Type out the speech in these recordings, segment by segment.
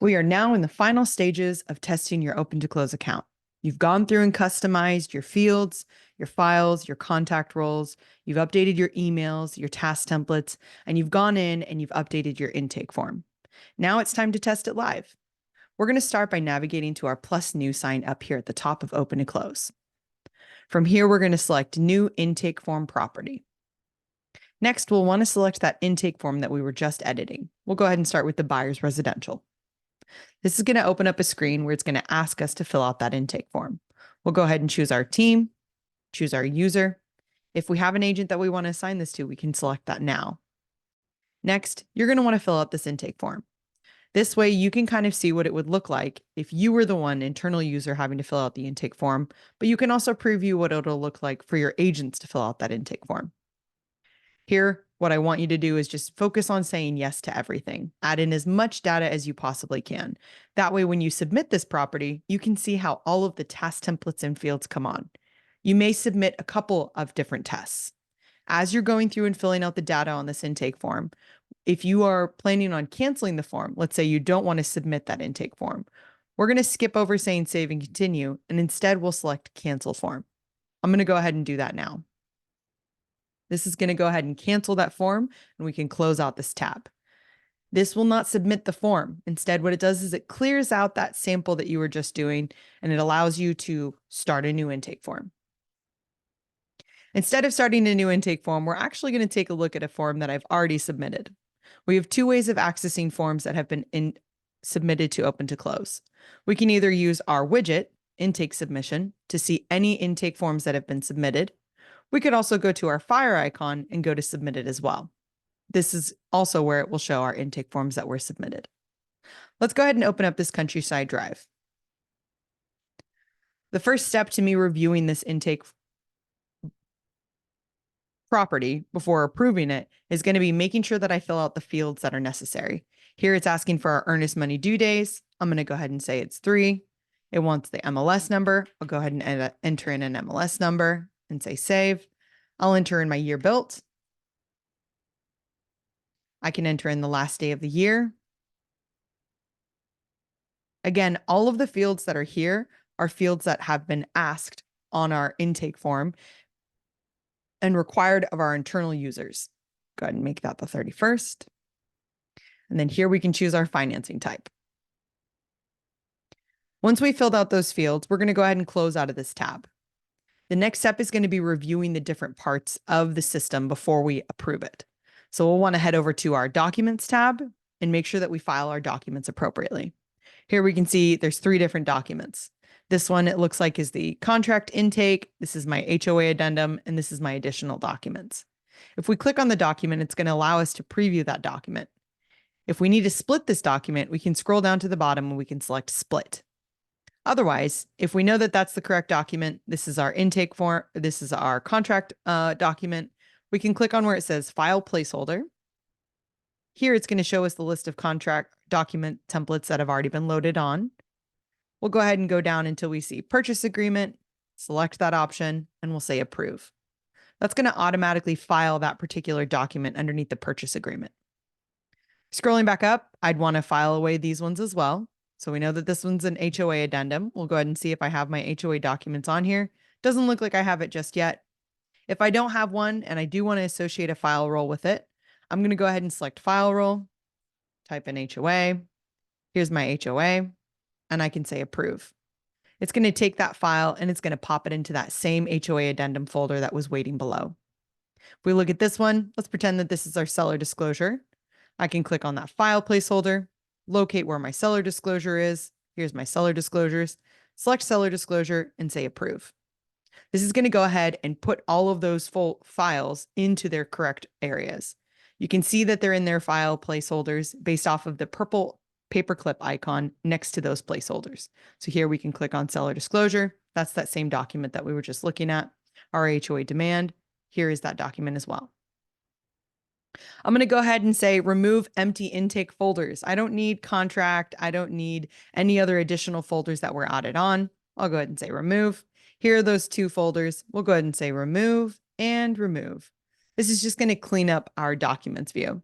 We are now in the final stages of testing your Open to Close account. You've gone through and customized your fields, your files, your contact roles. You've updated your emails, your task templates, and you've gone in and you've updated your intake form. Now it's time to test it live. We're going to start by navigating to our plus new sign up here at the top of Open to Close. From here, we're going to select New Intake Form Property. Next, we'll want to select that intake form that we were just editing. We'll go ahead and start with the buyer's residential. This is going to open up a screen where it's going to ask us to fill out that intake form. We'll go ahead and choose our team, choose our user. If we have an agent that we want to assign this to, we can select that now. Next, you're going to want to fill out this intake form. This way you can kind of see what it would look like if you were the one internal user having to fill out the intake form, but you can also preview what it'll look like for your agents to fill out that intake form. Here, what I want you to do is just focus on saying yes to everything. Add in as much data as you possibly can. That way, when you submit this property, you can see how all of the task templates and fields come on. You may submit a couple of different tests. As you're going through and filling out the data on this intake form, if you are planning on canceling the form, let's say you don't want to submit that intake form, we're going to skip over saying save and continue, and instead we'll select cancel form. I'm going to go ahead and do that now. This is going to go ahead and cancel that form, and we can close out this tab. This will not submit the form. Instead, what it does is it clears out that sample that you were just doing, and it allows you to start a new intake form. Instead of starting a new intake form, we're actually going to take a look at a form that I've already submitted. We have two ways of accessing forms that have been submitted to Open to Close. We can either use our widget, Intake Submission, to see any intake forms that have been submitted. We could also go to our fire icon and go to Submitted as well. This is also where it will show our intake forms that were submitted. Let's go ahead and open up this Countryside Drive. The first step to me reviewing this intake property before approving it is going to be making sure that I fill out the fields that are necessary. Here it's asking for our earnest money due days. I'm going to go ahead and say it's 3. It wants the MLS number. I'll go ahead and enter in an MLS number and say save. I'll enter in my year built. I can enter in the last day of the year. Again, all of the fields that are here are fields that have been asked on our intake form and required of our internal users. Go ahead and make that the 31st. And then here we can choose our financing type. Once we filled out those fields, we're going to go ahead and close out of this tab. The next step is going to be reviewing the different parts of the system before we approve it. So we'll want to head over to our Documents tab and make sure that we file our documents appropriately. Here we can see there's 3 different documents. This one, it looks like, is the contract intake. This is my HOA addendum, and this is my additional documents. If we click on the document, it's going to allow us to preview that document. If we need to split this document, we can scroll down to the bottom and we can select Split. Otherwise, if we know that that's the correct document, this is our intake form, this is our contract document, we can click on where it says File Placeholder. Here it's going to show us the list of contract document templates that have already been loaded on. We'll go ahead and go down until we see Purchase Agreement, select that option, and we'll say Approve. That's going to automatically file that particular document underneath the Purchase Agreement. Scrolling back up, I'd want to file away these ones as well. So we know that this one's an HOA addendum. We'll go ahead and see if I have my HOA documents on here. Doesn't look like I have it just yet. If I don't have one and I do want to associate a file role with it, I'm going to go ahead and select File Role, type in HOA. Here's my HOA, and I can say Approve. It's going to take that file and it's going to pop it into that same HOA addendum folder that was waiting below. If we look at this one, let's pretend that this is our seller disclosure. I can click on that file placeholder, locate where my seller disclosure is. Here's my seller disclosures, select seller disclosure and say Approve. This is going to go ahead and put all of those full files into their correct areas. You can see that they're in their file placeholders based off of the purple paperclip icon next to those placeholders. So here we can click on seller disclosure. That's that same document that we were just looking at. Our HOA demand. Here is that document as well. I'm going to go ahead and say remove empty intake folders. I don't need contract. I don't need any other additional folders that were added on. I'll go ahead and say remove. Here are those 2 folders. We'll go ahead and say remove and remove. This is just going to clean up our documents view.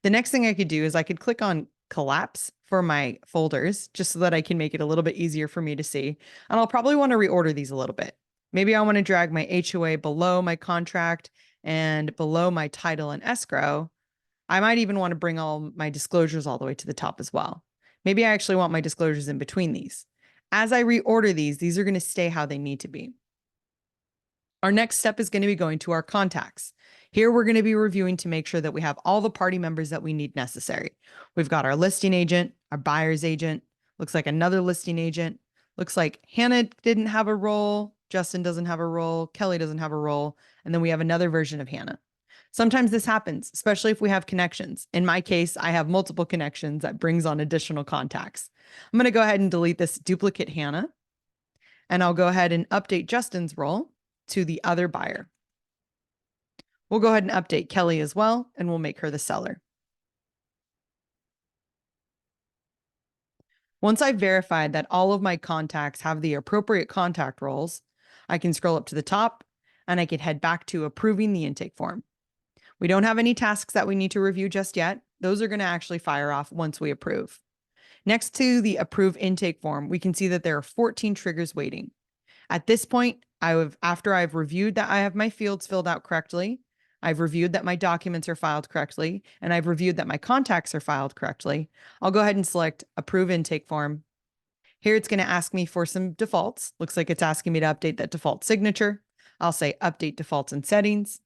The next thing I could do is I could click on collapse for my folders just so that I can make it a little bit easier for me to see. And I'll probably want to reorder these a little bit. Maybe I want to drag my HOA below my contract and below my title and escrow. I might even want to bring all my disclosures all the way to the top as well. Maybe I actually want my disclosures in between these. As I reorder these are going to stay how they need to be. Our next step is going to be going to our contacts. Here, we're going to be reviewing to make sure that we have all the party members that we need necessary. We've got our listing agent, our buyer's agent, looks like another listing agent, looks like Hannah didn't have a role, Justin doesn't have a role, Kelly doesn't have a role, and then we have another version of Hannah. Sometimes this happens, especially if we have connections. In my case, I have multiple connections that brings on additional contacts. I'm going to go ahead and delete this duplicate Hannah, and I'll go ahead and update Justin's role to the other buyer. We'll go ahead and update Kelly as well, and we'll make her the seller. Once I've verified that all of my contacts have the appropriate contact roles, I can scroll up to the top and I can head back to approving the intake form. We don't have any tasks that we need to review just yet. Those are going to actually fire off once we approve. Next to the approve intake form, we can see that there are 14 triggers waiting. At this point, after I've reviewed that I have my fields filled out correctly, I've reviewed that my documents are filed correctly, and I've reviewed that my contacts are filed correctly, I'll go ahead and select approve intake form. Here it's going to ask me for some defaults. Looks like it's asking me to update that default signature. I'll say update defaults and settings.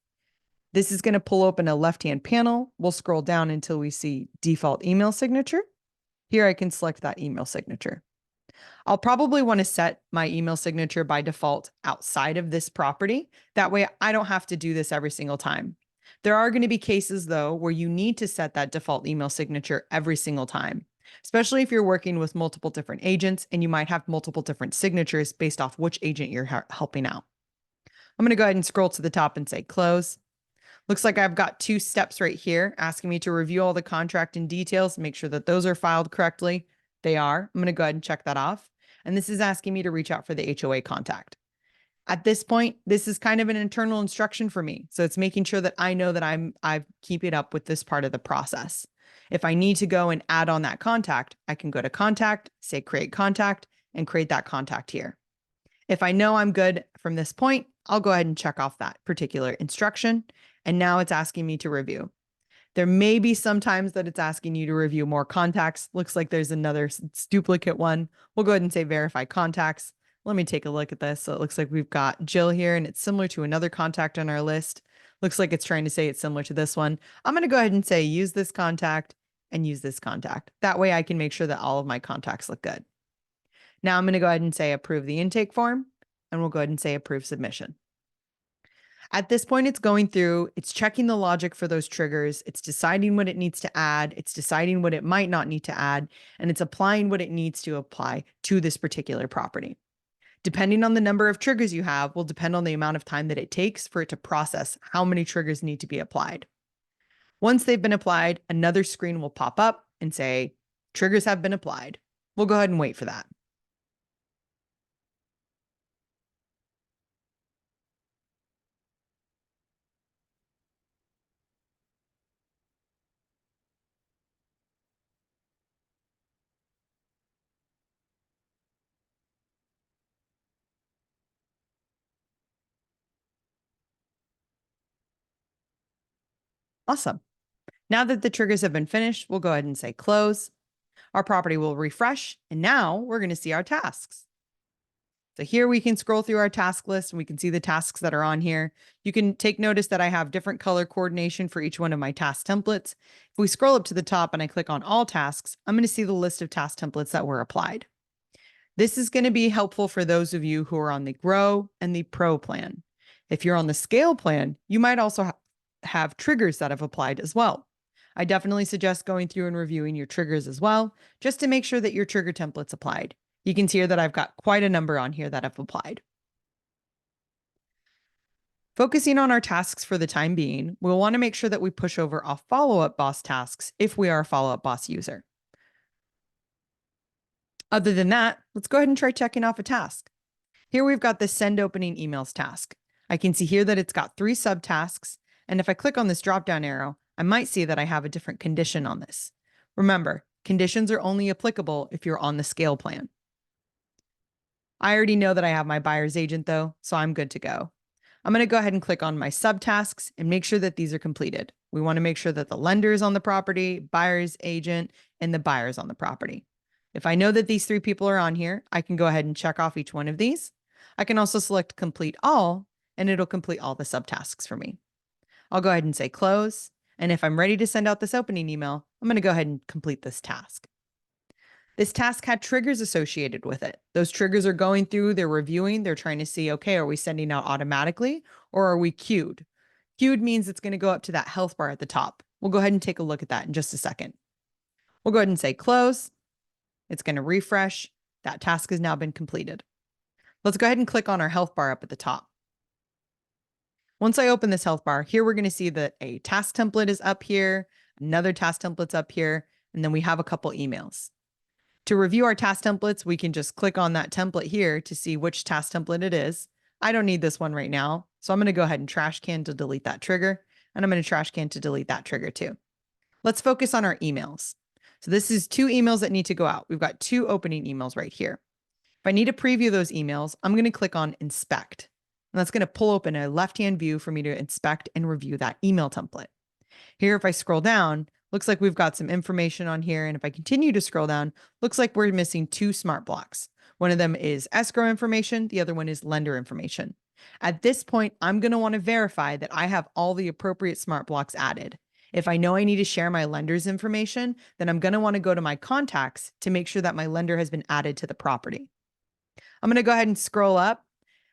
This is going to pull open a left-hand panel. We'll scroll down until we see default email signature. Here I can select that email signature. I'll probably want to set my email signature by default outside of this property. That way I don't have to do this every single time. There are going to be cases though, where you need to set that default email signature every single time, especially if you're working with multiple different agents and you might have multiple different signatures based off which agent you're helping out. I'm going to go ahead and scroll to the top and say close. Looks like I've got 2 steps right here asking me to review all the contract and details, make sure that those are filed correctly. They are. I'm going to go ahead and check that off. And this is asking me to reach out for the HOA contact. At this point, this is kind of an internal instruction for me. So it's making sure that I know that I'm keeping up with this part of the process. If I need to go and add on that contact, I can go to contact, say create contact, and create that contact here. If I know I'm good from this point, I'll go ahead and check off that particular instruction. And now it's asking me to review. There may be some times that it's asking you to review more contacts. Looks like there's another duplicate one. We'll go ahead and say verify contacts. Let me take a look at this. So it looks like we've got Jill here and it's similar to another contact on our list. Looks like it's trying to say it's similar to this one. I'm going to go ahead and say use this contact and use this contact. That way I can make sure that all of my contacts look good. Now I'm going to go ahead and say approve the intake form, and we'll go ahead and say approve submission. At this point, it's going through, it's checking the logic for those triggers. It's deciding what it needs to add. It's deciding what it might not need to add, and it's applying what it needs to apply to this particular property. Depending on the number of triggers you have will depend on the amount of time that it takes for it to process how many triggers need to be applied. Once they've been applied, another screen will pop up and say, triggers have been applied. We'll go ahead and wait for that. Awesome. Now that the triggers have been finished, we'll go ahead and say close. Our property will refresh, and now we're going to see our tasks. So here we can scroll through our task list and we can see the tasks that are on here. You can take notice that I have different color coordination for each one of my task templates. If we scroll up to the top and I click on all tasks, I'm going to see the list of task templates that were applied. This is going to be helpful for those of you who are on the Grow and the Pro plan. If you're on the Scale plan, you might also have triggers that have applied as well. I definitely suggest going through and reviewing your triggers as well, just to make sure that your trigger template's applied. You can see here that I've got quite a number on here that have applied. Focusing on our tasks for the time being, we'll want to make sure that we push over our follow-up boss tasks if we are a follow-up boss user. Other than that, let's go ahead and try checking off a task. Here we've got the send opening emails task. I can see here that it's got 3 subtasks, and if I click on this drop-down arrow, I might see that I have a different condition on this. Remember, Conditions are only applicable if you're on the scale plan. I already know that I have my buyer's agent though, so I'm good to go. I'm going to go ahead and click on my subtasks and make sure that these are completed. We want to make sure that the lender is on the property, buyer's agent, and the buyer's on the property. If I know that these 3 people are on here, I can go ahead and check off each one of these. I can also select complete all, and it'll complete all the subtasks for me. I'll go ahead and say close. And if I'm ready to send out this opening email, I'm going to go ahead and complete this task. This task had triggers associated with it. Those triggers are going through, they're reviewing, they're trying to see, okay, are we sending out automatically or are we queued? Queued means it's going to go up to that health bar at the top. We'll go ahead and take a look at that in just a second. We'll go ahead and say close. It's going to refresh. That task has now been completed. Let's go ahead and click on our health bar up at the top. Once I open this health bar, here we're going to see that a task template is up here, another task template's up here, and then we have a couple emails. To review our task templates, we can just click on that template here to see which task template it is. I don't need this one right now, so I'm going to go ahead and trash can to delete that trigger, and I'm going to trash can to delete that trigger too. Let's focus on our emails. So this is 2 emails that need to go out. We've got 2 opening emails right here. If I need to preview those emails, I'm going to click on Inspect. And that's going to pull open a left-hand view for me to inspect and review that email template. Here, if I scroll down, looks like we've got some information on here. And if I continue to scroll down, looks like we're missing 2 smart blocks. One of them is escrow information. The other one is lender information. At this point, I'm going to want to verify that I have all the appropriate smart blocks added. If I know I need to share my lender's information, then I'm going to want to go to my contacts to make sure that my lender has been added to the property. I'm going to go ahead and scroll up.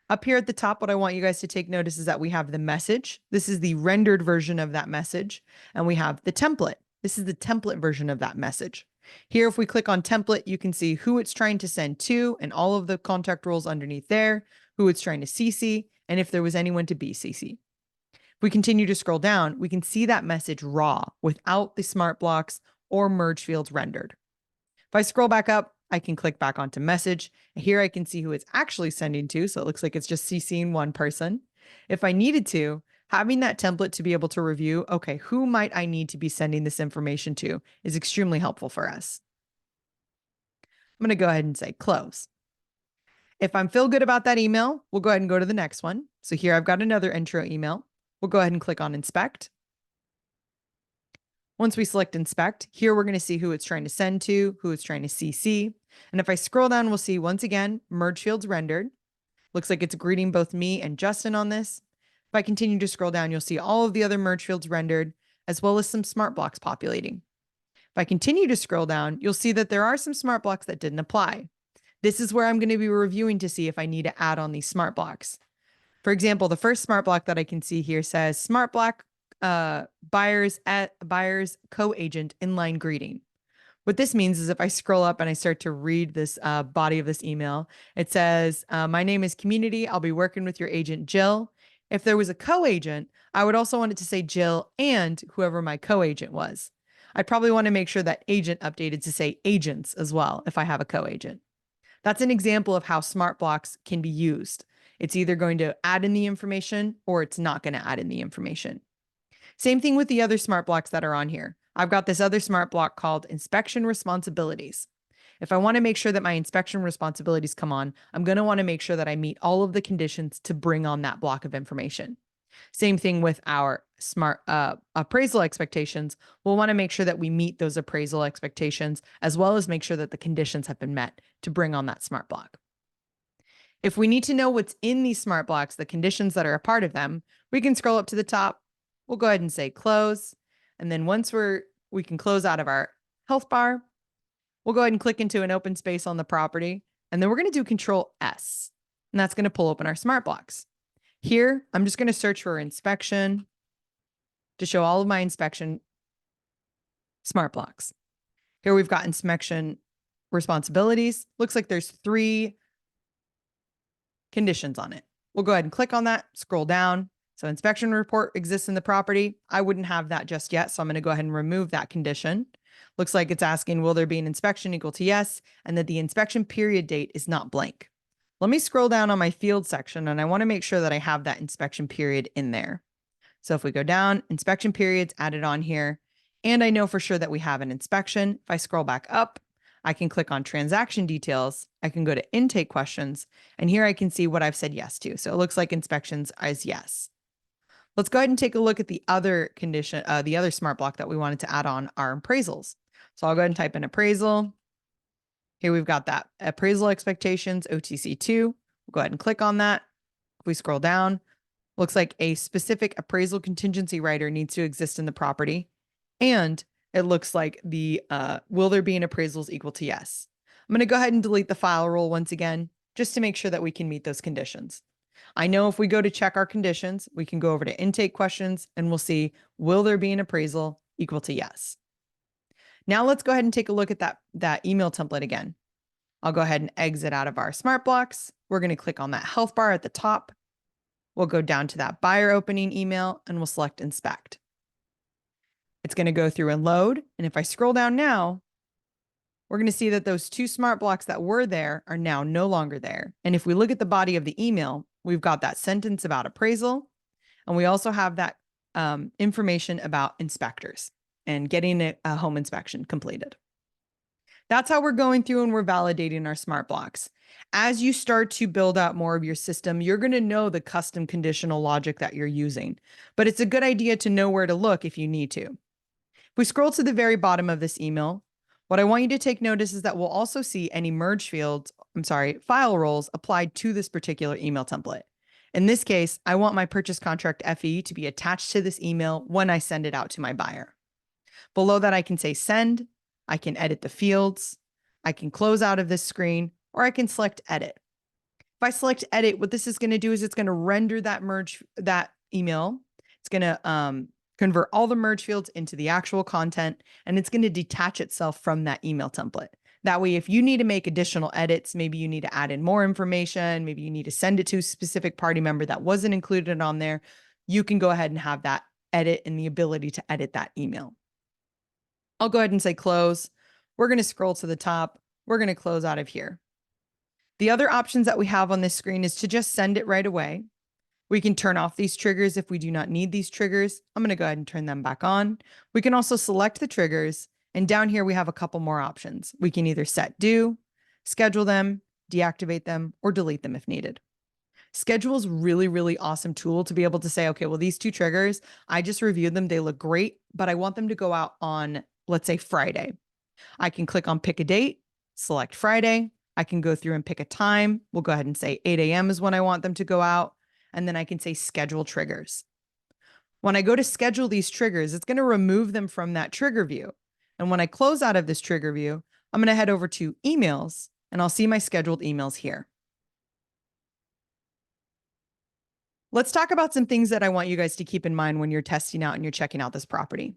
Up here at the top, what I want you guys to take notice is that we have the message. This is the rendered version of that message. And we have the template. This is the template version of that message. Here, if we click on template, you can see who it's trying to send to and all of the contact rules underneath there, who it's trying to CC, and if there was anyone to be CC. If we continue to scroll down, we can see that message raw without the smart blocks or merge fields rendered. If I scroll back up, I can click back onto message. Here I can see who it's actually sending to. So it looks like it's just CCing one person. If I needed to, having that template to be able to review, okay, who might I need to be sending this information to is extremely helpful for us. I'm going to go ahead and say close. If I'm feel good about that email, we'll go ahead and go to the next one. So here I've got another intro email. We'll go ahead and click on inspect. Once we select inspect, here we're going to see who it's trying to send to, who it's trying to CC. And if I scroll down, we'll see once again, merge fields rendered. Looks like it's greeting both me and Justin on this. If I continue to scroll down, you'll see all of the other merge fields rendered, as well as some smart blocks populating. If I continue to scroll down, you'll see that there are some smart blocks that didn't apply. This is where I'm going to be reviewing to see if I need to add on these smart blocks. For example, the first smart block that I can see here says smart block buyer's co-agent inline greeting. What this means is if I scroll up and I start to read this body of this email, it says, my name is Community. I'll be working with your agent, Jill. If there was a co-agent, I would also want it to say Jill and whoever my co-agent was. I'd probably want to make sure that agent updated to say agents as well if I have a co-agent. That's an example of how smart blocks can be used. It's either going to add in the information or it's not going to add in the information. Same thing with the other smart blocks that are on here. I've got this other smart block called inspection responsibilities. If I want to make sure that my inspection responsibilities come on, I'm going to want to make sure that I meet all of the conditions to bring on that block of information. Same thing with our smart appraisal expectations. We'll want to make sure that we meet those appraisal expectations, as well as make sure that the conditions have been met to bring on that smart block. If we need to know what's in these smart blocks, the conditions that are a part of them, we can scroll up to the top. We'll go ahead and say close. And then once we can close out of our health bar, we'll go ahead and click into an open space on the property. And then we're going to do Control S. And that's going to pull open our smart blocks. Here, I'm just going to search for inspection to show all of my inspection smart blocks. Here we've got inspection responsibilities. Looks like there's 3 conditions on it. We'll go ahead and click on that, scroll down. So inspection report exists in the property. I wouldn't have that just yet, so I'm going to go ahead and remove that condition. Looks like it's asking, will there be an inspection equal to yes, and that the inspection period date is not blank. Let me scroll down on my field section, and I want to make sure that I have that inspection period in there. So if we go down, inspection periods added on here. And I know for sure that we have an inspection. If I scroll back up, I can click on transaction details. I can go to intake questions, and here I can see what I've said yes to. So it looks like inspections is yes. Let's go ahead and take a look at the other condition, the other smart block that we wanted to add on our appraisals. So I'll go ahead and type in appraisal. Here we've got that appraisal expectations, OTC2. We'll go ahead and click on that. If we scroll down, looks like a specific appraisal contingency rider needs to exist in the property. And it looks like the will there be an appraisals equal to yes. I'm going to go ahead and delete the file rule once again, just to make sure that we can meet those conditions. I know if we go to check our conditions, we can go over to intake questions and we'll see, will there be an appraisal equal to yes? Now let's go ahead and take a look at that email template again. I'll go ahead and exit out of our smart blocks. We're going to click on that health bar at the top. We'll go down to that buyer opening email and we'll select inspect. It's going to go through and load. And if I scroll down now, we're going to see that those two smart blocks that were there are now no longer there. And if we look at the body of the email, we've got that sentence about appraisal. And we also have that information about inspectors and getting a home inspection completed. That's how we're going through and we're validating our smart blocks. As you start to build out more of your system, you're going to know the custom conditional logic that you're using, but it's a good idea to know where to look if you need to. If we scroll to the very bottom of this email, what I want you to take notice is that we'll also see any merge fields, file roles applied to this particular email template. In this case, I want my purchase contract FE to be attached to this email when I send it out to my buyer. Below that, I can say send, I can edit the fields, I can close out of this screen, or I can select edit. If I select edit, what this is going to do is it's going to render that email. It's going to convert all the merge fields into the actual content, and it's going to detach itself from that email template. That way, if you need to make additional edits, maybe you need to add in more information, maybe you need to send it to a specific party member that wasn't included on there, you can go ahead and have that edit and the ability to edit that email. I'll go ahead and say close. We're going to scroll to the top. We're going to close out of here. The other options that we have on this screen is to just send it right away. We can turn off these triggers if we do not need these triggers. I'm going to go ahead and turn them back on. We can also select the triggers. And down here, we have a couple more options. We can either set due, schedule them, deactivate them, or delete them if needed. Schedule is really, really awesome tool to be able to say, okay, well, these two triggers, I just reviewed them. They look great, but I want them to go out on, let's say, Friday. I can click on pick a date, select Friday. I can go through and pick a time. We'll go ahead and say 8 a.m. is when I want them to go out. And then I can say schedule triggers. When I go to schedule these triggers, it's going to remove them from that trigger view. And when I close out of this trigger view, I'm going to head over to emails and I'll see my scheduled emails here. Let's talk about some things that I want you guys to keep in mind when you're testing out and you're checking out this property.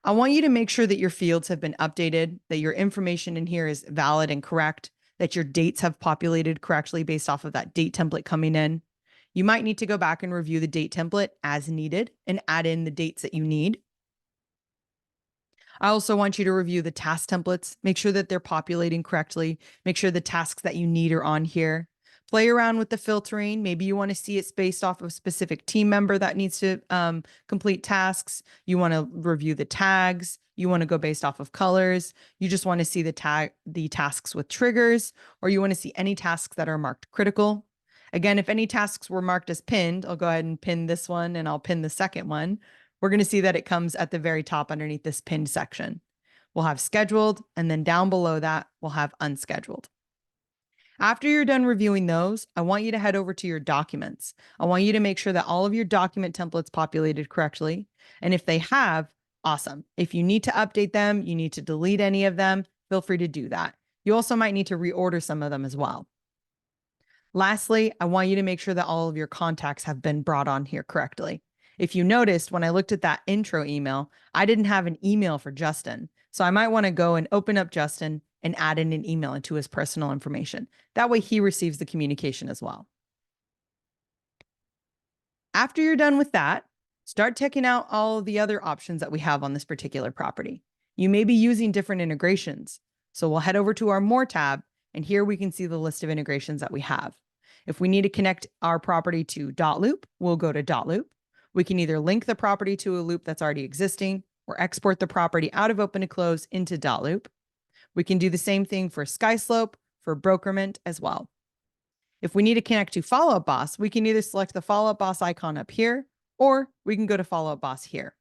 I want you to make sure that your fields have been updated, that your information in here is valid and correct, that your dates have populated correctly based off of that date template coming in. You might need to go back and review the date template as needed and add in the dates that you need. I also want you to review the task templates, make sure that they're populating correctly, make sure the tasks that you need are on here. Play around with the filtering. Maybe you want to see it's based off of a specific team member that needs to complete tasks. You want to review the tags. You want to go based off of colors. You just want to see the tasks with triggers, or you want to see any tasks that are marked critical. Again, if any tasks were marked as pinned, I'll go ahead and pin this one and I'll pin the second one. We're going to see that it comes at the very top underneath this pinned section. We'll have scheduled, and then down below that, we'll have unscheduled. After you're done reviewing those, I want you to head over to your documents. I want you to make sure that all of your document templates populated correctly. And if they have, awesome. If you need to update them, you need to delete any of them, feel free to do that. You also might need to reorder some of them as well. Lastly, I want you to make sure that all of your contacts have been brought on here correctly. If you noticed, when I looked at that intro email, I didn't have an email for Justin. So I might want to go and open up Justin and add in an email into his personal information. That way he receives the communication as well. After you're done with that, start checking out all of the other options that we have on this particular property. You may be using different integrations. So we'll head over to our More tab, and here we can see the list of integrations that we have. If we need to connect our property to Dotloop, we'll go to Dotloop. We can either link the property to a loop that's already existing, or export the property out of open to close into dotloop. We can do the same thing for SkySlope, for Brokerment as well. If we need to connect to Follow Up Boss, we can either select the Follow Up Boss icon up here, or we can go to Follow Up Boss here.